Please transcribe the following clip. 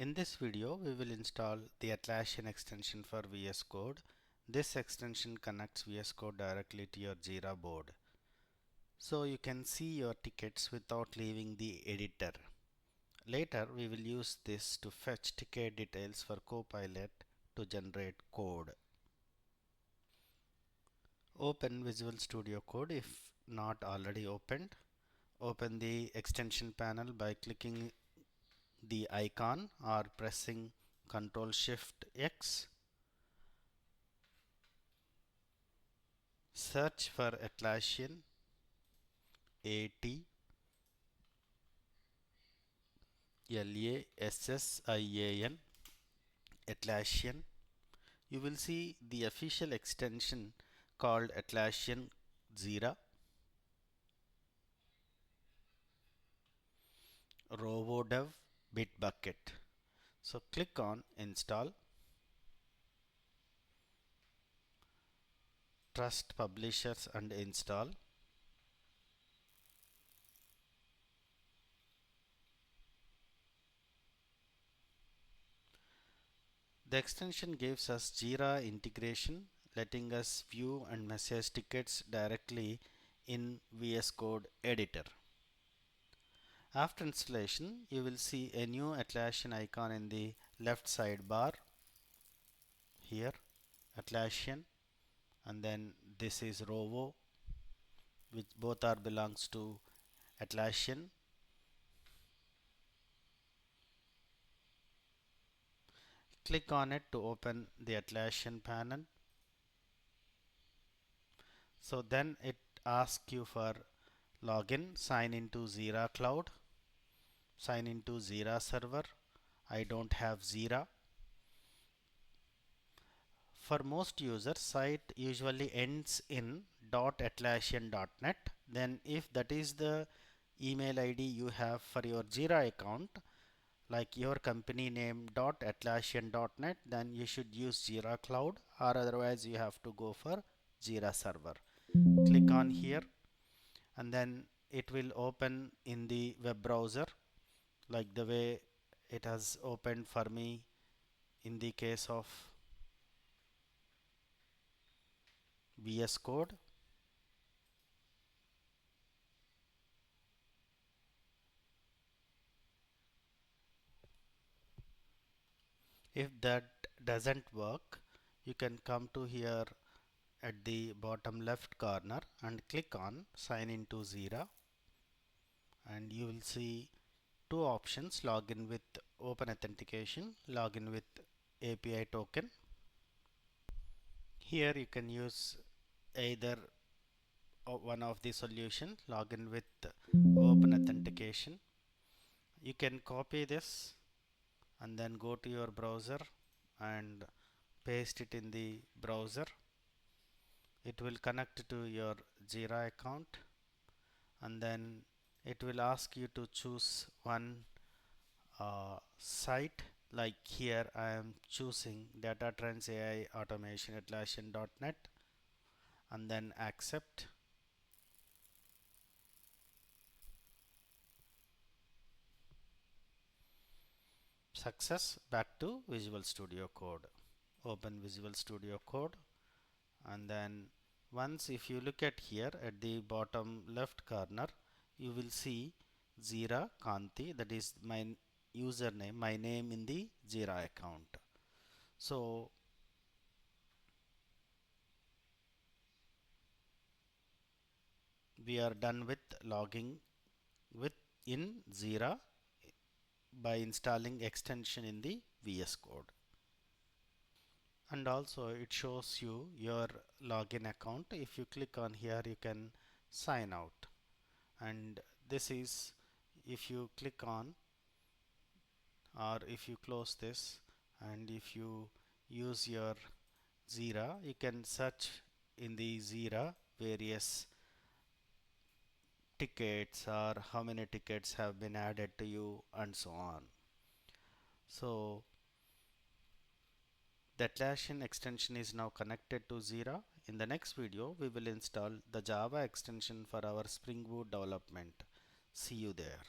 In this video, we will install the Atlassian extension for VS Code. This extension connects VS Code directly to your Jira board. So you can see your tickets without leaving the editor. Later, we will use this to fetch ticket details for Copilot to generate code. Open Visual Studio Code if not already opened. Open the extension panel by clicking the icon or pressing Ctrl Shift X. Search for Atlassian Atlassian Atlassian. You will see the official extension called Atlassian Jira, Rovo Dev, Bitbucket. So click on Install. Trust publishers and install. The extension gives us Jira integration, letting us view and message tickets directly in VS Code editor. After installation, you will see a new Atlassian icon in the left sidebar. Here, Atlassian, and then this is Rovo, which both are belongs to Atlassian. Click on it to open the Atlassian panel. So then it asks you for login, sign into Jira Cloud, sign into Jira Server. I don't have Jira. For most users, site usually ends in .atlassian.net. Then if that is the email ID you have for your Jira account, like your company name .atlassian.net, then you should use Jira Cloud, or otherwise you have to go for Jira Server. Click on here and then it will open in the web browser like the way it has opened for me in the case of VS Code. If that doesn't work, you can come to here at the bottom left corner and click on sign into Jira, and you will see two options: login with open authentication, login with API token. Here you can use either one of the solution, login with open authentication. You can copy this and then go to your browser and paste it in the browser. It will connect to your Jira account, and then it will ask you to choose one site. Like here I am choosing Data Trends AI Automation Atlassian.net, and then accept. Success. Back to Visual Studio Code. Open Visual Studio Code, and then once if you look at here at the bottom left corner, you will see Jira Kanti, that is my username, my name in the Jira account. So we are done with logging with in Jira by installing extension in the VS Code. And also it shows you your login account. If you click on here, you can sign out, and this is if you click on, or if you close this and if you use your Jira, you can search in the Jira various tickets or how many tickets have been added to you and so on. So the Atlassian extension is now connected to Jira. In the next video, we will install the Java extension for our Spring Boot development. See you there.